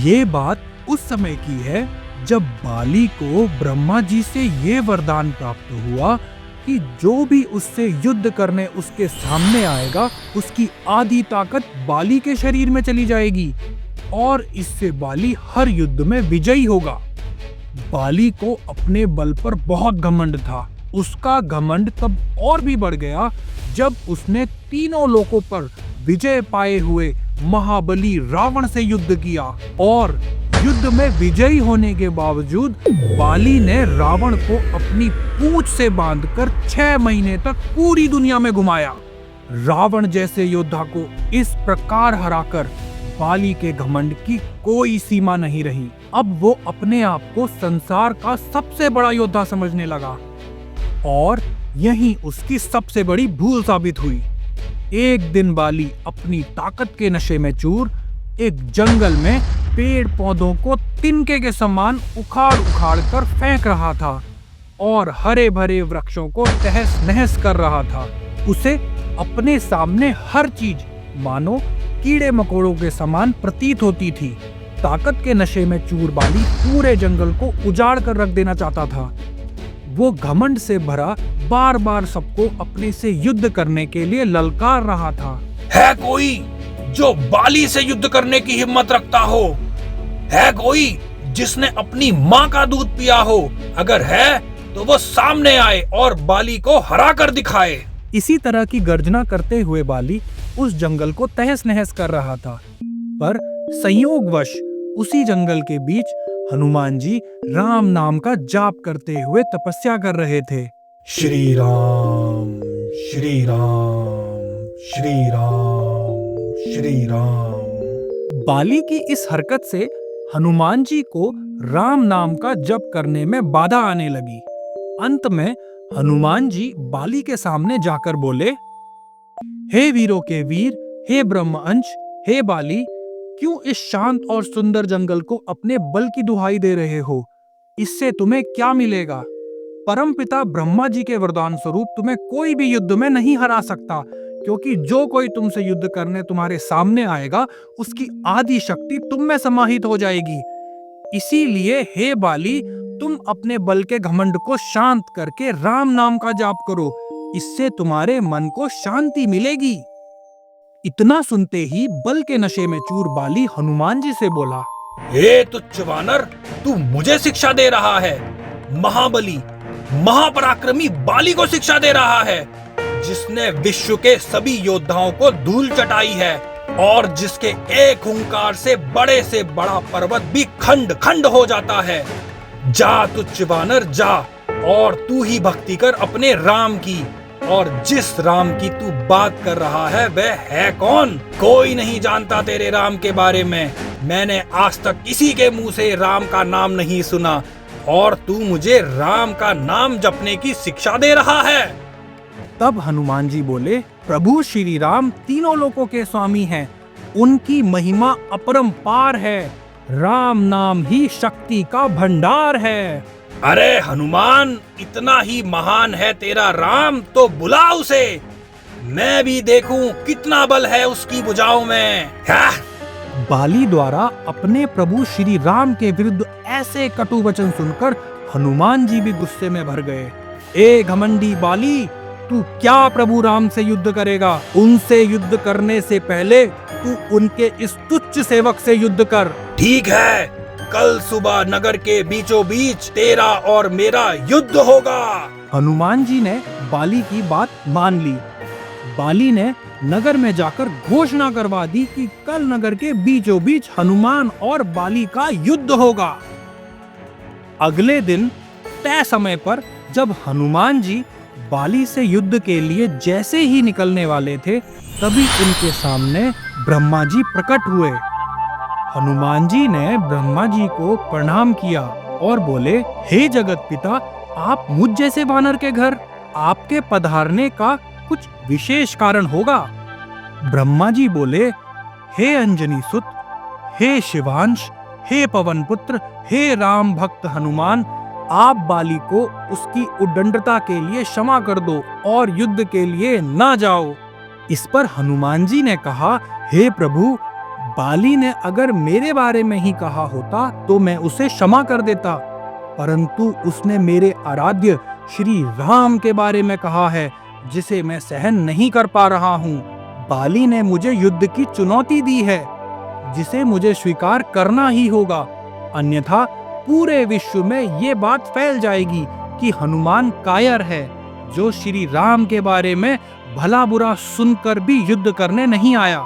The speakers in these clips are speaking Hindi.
ये बात उस समय की है जब बाली को ब्रह्मा जी से ये वरदान प्राप्त हुआ कि जो भी उससे युद्ध करने उसके सामने आएगा उसकी आधी ताकत बाली के शरीर में चली जाएगी और इससे बाली हर युद्ध में विजयी होगा। बाली को अपने बल पर बहुत घमंड था। उसका घमंड तब और भी बढ़ गया जब उसने तीनों लोकों पर विजय पाए हुए महाबली रावण से युद्ध किया और युद्ध में विजयी होने के बावजूद बाली ने रावण को अपनी पूंछ से बांधकर 6 महीने तक पूरी दुनिया में घुमाया। रावण जैसे योद्धा को इस प्रकार हराकर बाली के घमंड की कोई सीमा नहीं रही। अब वो अपने आप को संसार का सबसे बड़ा योद्धा समझने लगा और यही उसकी सबसे बड़ी भूल साबित हुई। एक दिन बाली अपनी ताकत के नशे में चूर एक जंगल में पेड़ पौधों को तिनके के समान उखाड़ उखाड़ कर फेंक रहा था और हरे भरे वृक्षों को तहस नहस कर रहा था। उसे अपने सामने हर चीज मानो कीड़े मकोड़ों के समान प्रतीत होती थी। ताकत के नशे में चूर बाली पूरे जंगल को उजाड़ कर रख देना चाहता था। वो घमंड से भरा बार बार सबको अपने से युद्ध करने के लिए ललकार रहा था। है कोई जो बाली से युद्ध करने की हिम्मत रखता हो? है कोई जिसने अपनी माँ का दूध पिया हो? अगर है तो वो सामने आए और बाली को हरा कर दिखाए। इसी तरह की गर्जना करते हुए बाली उस जंगल को तहस नहस कर रहा था, पर संयोगवश उसी जंगल के बीच हनुमान जी राम नाम का जाप करते हुए तपस्या कर रहे थे। श्री राम श्री राम श्री राम श्री राम। बाली की इस हरकत से हनुमान जी को राम नाम का जप करने में बाधा आने लगी। अंत में हनुमान जी बाली के सामने जाकर बोले, हे वीरों के वीर, हे ब्रह्म अंश, हे बाली, क्यों इस शांत और सुंदर जंगल को अपने बल की दुहाई दे रहे हो? इससे तुम्हें क्या मिलेगा? परमपिता ब्रह्मा जी के वरदान स्वरूप तुम्हें कोई भी युद्ध में नहीं हरा सकता, क्योंकि जो कोई तुमसे युद्ध करने तुम्हारे सामने आएगा उसकी आधी शक्ति तुम में समाहित हो जाएगी। इसीलिए हे बाली, तुम अपने बल के घमंड को शांत करके राम नाम का जाप करो, इससे तुम्हारे मन को शांति मिलेगी। इतना सुनते ही बल के नशे में चूर बाली हनुमान जी से बोला, हे तुच्छ वानर, तू मुझे शिक्षा दे रहा है? महाबली महापराक्रमी बाली को शिक्षा दे रहा है, जिसने विश्व के सभी योद्धाओं को धूल चटाई है और जिसके एक हुंकार से बड़ा पर्वत भी खंड खंड हो जाता है। जा तुच्छ वानर जा, और तू ही भक्ति कर अपने राम की। और जिस राम की तू बात कर रहा है वह है कौन? कोई नहीं जानता तेरे राम के बारे में। मैंने आज तक किसी के मुंह से राम का नाम नहीं सुना और तू मुझे राम का नाम जपने की शिक्षा दे रहा है। तब हनुमान जी बोले, प्रभु श्री राम तीनों लोकों के स्वामी हैं, उनकी महिमा अपरंपार है। राम नाम ही शक्ति का भंडार है। अरे हनुमान, इतना ही महान है तेरा राम तो बुला उसे, मैं भी देखूं कितना बल है उसकी भुजाओं में। बाली द्वारा अपने प्रभु श्री राम के विरुद्ध ऐसे कटु वचन सुनकर हनुमान जी भी गुस्से में भर गए। ए घमंडी बाली, तू क्या प्रभु राम से युद्ध करेगा? उनसे युद्ध करने से पहले तू उनके इस तुच्छ सेवक से युद्ध कर। ठीक है, कल सुबह नगर के बीचों बीच तेरा और मेरा युद्ध होगा। हनुमान जी ने बाली की बात मान ली। बाली ने नगर में जाकर घोषणा करवा दी कि कल नगर के बीचों बीच हनुमान और बाली का युद्ध होगा। अगले दिन तय समय पर जब हनुमान जी बाली से युद्ध के लिए जैसे ही निकलने वाले थे, तभी उनके सामने ब्रह्मा जी प्रकट हुए। हनुमान जी ने ब्रह्मा जी को प्रणाम किया और बोले, हे जगत पिता, आप मुझ जैसे वानर के घर आपके पधारने का कुछ विशेष कारण होगा। ब्रह्मा जी बोले, हे अंजनी सुत, हे शिवांश, हे पवन पुत्र, हे राम भक्त हनुमान, आप बाली को उसकी उद्दंडता के लिए क्षमा कर दो और युद्ध के लिए ना जाओ। इस पर हनुमान जी ने कहा, हे प्रभु, बाली ने अगर मेरे बारे में ही कहा होता तो मैं उसे क्षमा कर देता, परंतु उसने मेरे आराध्य श्री राम के बारे में कहा है, जिसे मैं सहन नहीं कर पा रहा हूँ। बाली ने मुझे युद्ध की चुनौती दी है, जिसे मुझे स्वीकार करना ही होगा, अन्यथा पूरे विश्व में ये बात फैल जाएगी कि हनुमान कायर है, जो श्री राम के बारे में भला बुरा सुनकर भी युद्ध करने नहीं आया।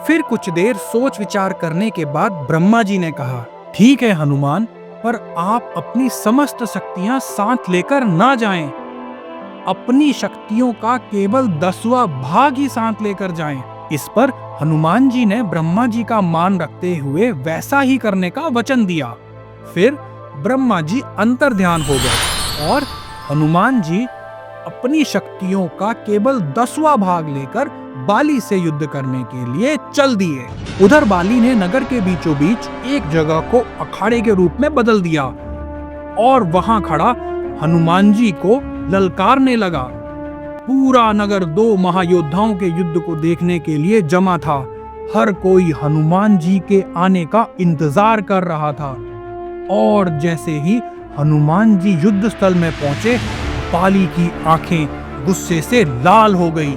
फिर कुछ देर सोच विचार करने के बाद ब्रह्मा जी ने कहा, ठीक है हनुमान, पर आप अपनी समस्त शक्तियां साथ लेकर ना जाएं। अपनी शक्तियों का केवल 10वां भाग ही साथ लेकर जाएं। इस पर हनुमान जी ने ब्रह्मा जी का मान रखते हुए वैसा ही करने का वचन दिया। फिर ब्रह्मा जी अंतर्ध्यान हो गए और हनुमान जी अपनी शक्तियों का केवल 10वां भाग लेकर बाली से युद्ध करने के लिए चल दिए। उधर बाली ने नगर के बीचों बीच एक जगह को अखाड़े के रूप में बदल दिया और वहां खड़ा हनुमान जी को ललकारने लगा। पूरा नगर 2 महायोद्धाओं के युद्ध को देखने के लिए जमा था। हर कोई हनुमान जी के आने का इंतजार कर रहा था और जैसे ही हनुमान जी युद्ध स्थल में पहुंचे, बाली की आंखें गुस्से से लाल हो गई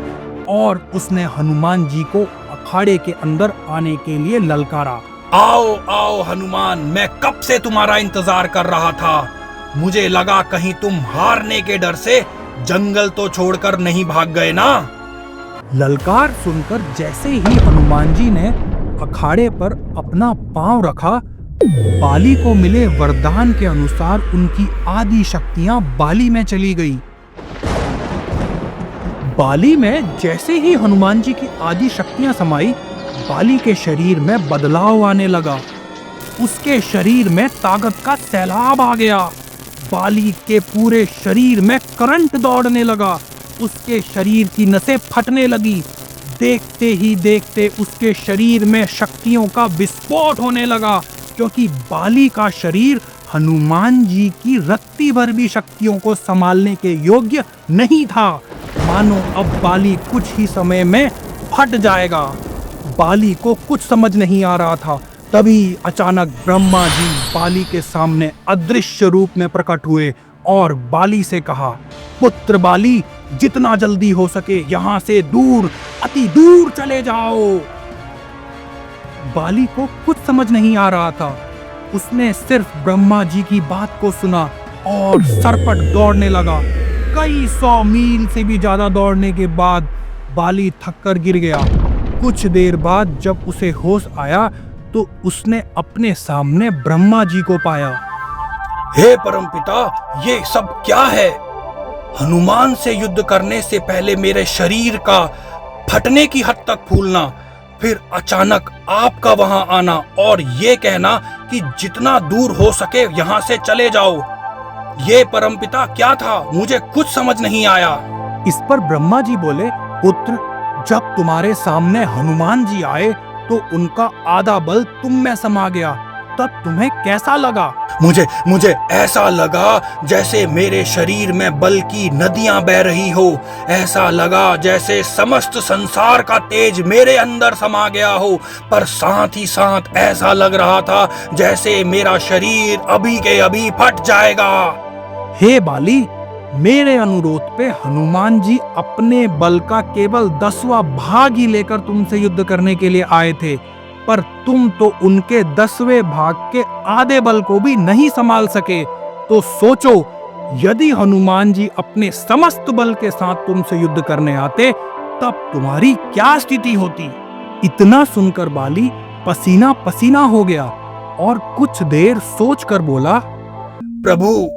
और उसने हनुमान जी को अखाड़े के अंदर आने के लिए ललकारा। आओ आओ हनुमान, मैं कब से तुम्हारा इंतजार कर रहा था। मुझे लगा कहीं तुम हारने के डर से जंगल तो छोड़कर नहीं भाग गए ना। ललकार सुनकर जैसे ही हनुमान जी ने अखाड़े पर अपना पांव रखा, बाली को मिले वरदान के अनुसार उनकी आदि शक्तियां बाली में चली गई। बाली में जैसे ही हनुमान जी की आदि शक्तियां समाई, बाली के शरीर में बदलाव आने लगा। उसके शरीर में ताकत का सैलाब आ गया। बाली के पूरे शरीर में करंट दौड़ने लगा। उसके शरीर की नसें फटने लगी। देखते ही देखते उसके शरीर में शक्तियों का विस्फोट होने लगा, क्योंकि बाली का शरीर हनुमान जी की रत्ती भर भी शक्तियों को संभालने के योग्य नहीं था। मानो अब बाली कुछ ही समय में फट जाएगा। बाली को कुछ समझ नहीं आ रहा था। तभी अचानक ब्रह्मा जी बाली के सामने अदृश्य रूप में प्रकट हुए और बाली से कहा, पुत्र बाली, जितना जल्दी हो सके यहाँ से दूर, अति दूर चले जाओ। बाली को कुछ समझ नहीं आ रहा था। उसने सिर्फ ब्रह्मा जी की बात को सुना और सरपट दौड़ने लगा। कई 100 मील से भी ज्यादा दौड़ने के बाद बाली थककर गिर गया। कुछ देर बाद जब उसे होश आया तो उसने अपने सामने ब्रह्मा जी को पाया। हे परमपिता, ये सब क्या है? हनुमान से युद्ध करने से पहले मेरे शरीर का फटने की हद तक फूलना, फिर अचानक आपका वहां आना और ये कहना कि जितना दूर हो सके यहाँ से चले जाओ। ये परमपिता क्या था? मुझे कुछ समझ नहीं आया। इस पर ब्रह्मा जी बोले, पुत्र, जब तुम्हारे सामने हनुमान जी आए तो उनका आधा बल तुम में समा गया, तब तुम्हें कैसा लगा? मुझे ऐसा लगा जैसे मेरे शरीर में बल की नदियां बह रही हो। ऐसा लगा जैसे समस्त संसार का तेज मेरे अंदर समा गया हो, पर साथ ही साथ ऐसा लग रहा था जैसे मेरा शरीर अभी के अभी फट जाएगा। हे बाली, मेरे अनुरोध पे हनुमान जी अपने बल का केवल 10वां भाग ही लेकर तुमसे युद्ध करने के लिए आए थे, पर तुम तो उनके 10वें भाग के आधे बल को भी नहीं संभाल सके। तो सोचो, यदि हनुमान जी अपने समस्त बल के साथ तुमसे युद्ध करने आते, तब तुम्हारी क्या स्थिति होती? इतना सुनकर बाली पसीना पसीना हो गया और कुछ देर सोचकर बोला, प्रभु,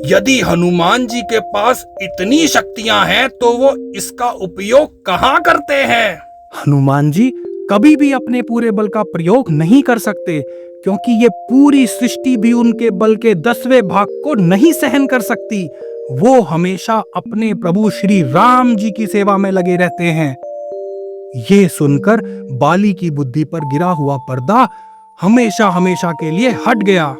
यदि हनुमान जी के पास इतनी शक्तियां हैं तो वो इसका उपयोग कहाँ करते हैं? हनुमान जी कभी भी अपने पूरे बल का प्रयोग नहीं कर सकते, क्योंकि ये पूरी सृष्टि भी उनके बल के 10वें भाग को नहीं सहन कर सकती। वो हमेशा अपने प्रभु श्री राम जी की सेवा में लगे रहते हैं। ये सुनकर बाली की बुद्धि पर गिरा हुआ पर्दा हमेशा हमेशा के लिए हट गया।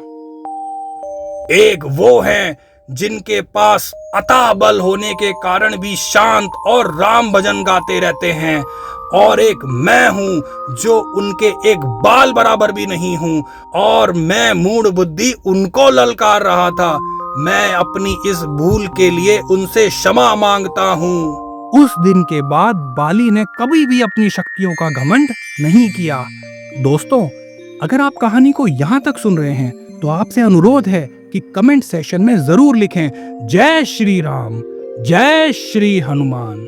एक वो हैं जिनके पास अथाह बल होने के कारण भी शांत और राम भजन गाते रहते हैं, और एक मैं हूँ जो उनके एक बाल बराबर भी नहीं हूँ, और मैं मूढ़ बुद्धि उनको ललकार रहा था। मैं अपनी इस भूल के लिए उनसे क्षमा मांगता हूँ। उस दिन के बाद बाली ने कभी भी अपनी शक्तियों का घमंड नहीं किया। दोस्तों, अगर आप कहानी को यहाँ तक सुन रहे हैं तो आपसे अनुरोध है कि कमेंट सेक्शन में जरूर लिखें जय श्री राम, जय श्री हनुमान।